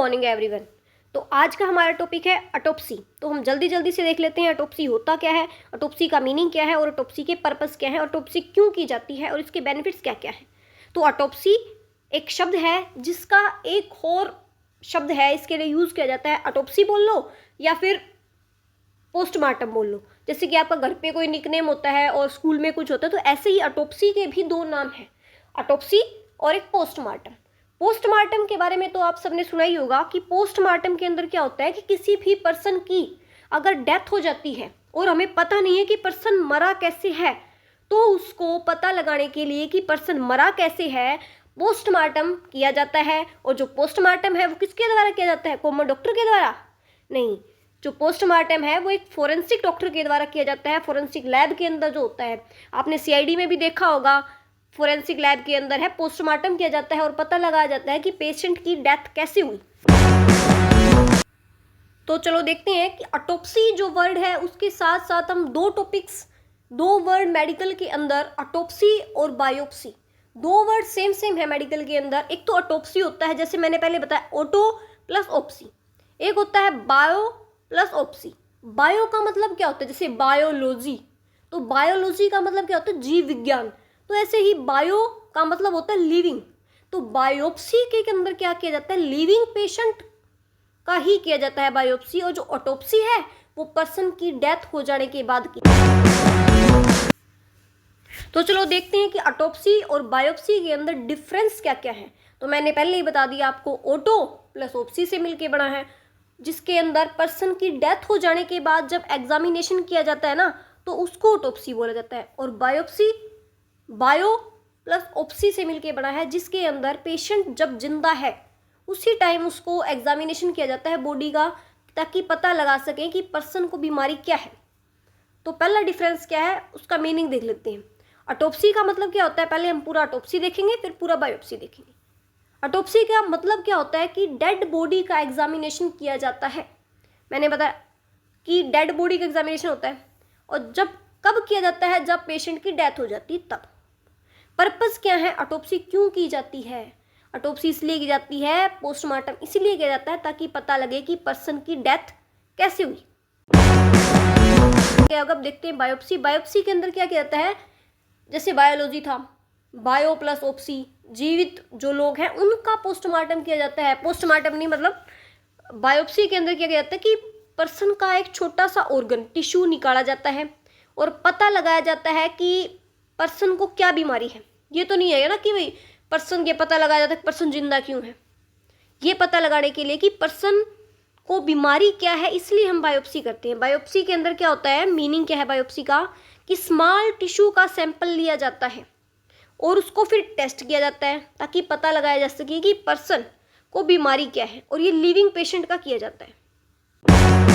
Morning everyone. तो आज का हमारा टॉपिक है ऑटोप्सी। तो हम जल्दी जल्दी से देख लेते हैं ऑटोप्सी होता क्या है, ऑटोप्सी का मीनिंग क्या है और ऑटोप्सी के पर्पस क्या है, ऑटोप्सी क्यों की जाती है और इसके बेनिफिट्स क्या क्या है। तो ऑटोप्सी एक शब्द है जिसका एक और शब्द है इसके लिए यूज़ किया जाता है, ऑटोप्सी बोल लो या फिर पोस्टमार्टम बोल लो। जैसे कि आपका घर पे कोई निकनेम होता है और स्कूल में कुछ होता है, तो ऐसे ही ऑटोप्सी के भी दो नाम हैं, ऑटोप्सी और एक पोस्टमार्टम। पोस्टमार्टम के बारे में तो आप सबने सुना ही होगा कि पोस्टमार्टम के अंदर क्या होता है कि किसी भी पर्सन की अगर डेथ हो जाती है और हमें पता नहीं है कि पर्सन मरा कैसे है, तो उसको पता लगाने के लिए कि पर्सन मरा कैसे है पोस्टमार्टम किया जाता है। और जो पोस्टमार्टम है वो किसके द्वारा किया जाता है, कॉमन डॉक्टर के द्वारा नहीं। जो पोस्टमार्टम है वो एक फोरेंसिक डॉक्टर के द्वारा किया जाता है, फोरेंसिक लैब के अंदर जो होता है। आपने सीआईडी में भी देखा होगा, फोरेंसिक लैब के अंदर है पोस्टमार्टम किया जाता है और पता लगाया जाता है कि पेशेंट की डेथ कैसे हुई। तो चलो देखते हैं कि ऑटोप्सी जो वर्ड है उसके साथ साथ हम दो वर्ड मेडिकल के अंदर, ऑटोप्सी और बायोप्सी, दो वर्ड सेम है मेडिकल के अंदर। एक तो ऑटोप्सी होता है, जैसे मैंने पहले बताया, ऑटो प्लस ओप्सी। एक होता है बायो प्लस ओप्सी। बायो का मतलब क्या होता है, जैसे बायोलॉजी, तो बायोलॉजी का मतलब क्या होता है, जीव विज्ञान। तो ऐसे ही बायो का मतलब होता है लिविंग। तो बायोप्सी के अंदर क्या किया जाता है, लिविंग पेशेंट का ही किया जाता है बायोप्सी। और जो ऑटोप्सी है वो पर्सन की डेथ हो जाने के बाद की। तो चलो देखते हैं कि ऑटोप्सी और बायोप्सी के अंदर डिफरेंस क्या क्या है। तो मैंने पहले ही बता दिया आपको, ऑटो प्लस ओप्सी से मिलके बना है, जिसके अंदर पर्सन की डेथ हो जाने के बाद जब एग्जामिनेशन किया जाता है ना, तो उसको ऑटोप्सी बोला जाता है। और बायोप्सी बायो प्लस ओप्सी से मिलके बना है, जिसके अंदर पेशेंट जब जिंदा है उसी टाइम उसको एग्जामिनेशन किया जाता है बॉडी का, ताकि पता लगा सके कि पर्सन को बीमारी क्या है। तो पहला डिफरेंस क्या है उसका मीनिंग देख लेते हैं। ऑटोप्सी का मतलब क्या होता है, पहले हम पूरा ऑटोप्सी देखेंगे फिर पूरा बायोप्सी देखेंगे। ऑटोप्सी का मतलब क्या होता है कि डेड बॉडी का एग्जामिनेशन किया जाता है। मैंने बताया कि डेड बॉडी का एग्जामिनेशन होता है, और जब कब किया जाता है, जब पेशेंट की डेथ हो जाती है तब। पर्पस क्या है, ऑटोप्सी क्यों की जाती है। ऑटोप्सी इसलिए की जाती है, पोस्टमार्टम इसलिए किया जाता है ताकि पता लगे कि पर्सन की डेथ कैसे हुई। अब देखते हैं बायोप्सी। बायोप्सी के अंदर क्या किया जाता है, जैसे बायोलॉजी था, बायो प्लस ओप्सी, जीवित जो लोग हैं उनका पोस्टमार्टम किया जाता है। पोस्टमार्टम नहीं, मतलब बायोप्सी के अंदर क्या किया जाता है कि पर्सन का एक छोटा सा ऑर्गन टिश्यू निकाला जाता है और पता लगाया जाता है कि पर्सन को क्या बीमारी है। ये तो नहीं है ना कि भाई पर्सन, ये पता लगाया जाता है कि पर्सन जिंदा क्यों है। ये पता लगाने के लिए कि पर्सन को बीमारी क्या है, इसलिए हम बायोप्सी करते हैं। बायोप्सी के अंदर क्या होता है, मीनिंग क्या है बायोप्सी का, कि स्मॉल टिश्यू का सैंपल लिया जाता है और उसको फिर टेस्ट किया जाता है ताकि पता लगाया जा सके कि पर्सन को बीमारी क्या है। और ये लिविंग पेशेंट का किया जाता है।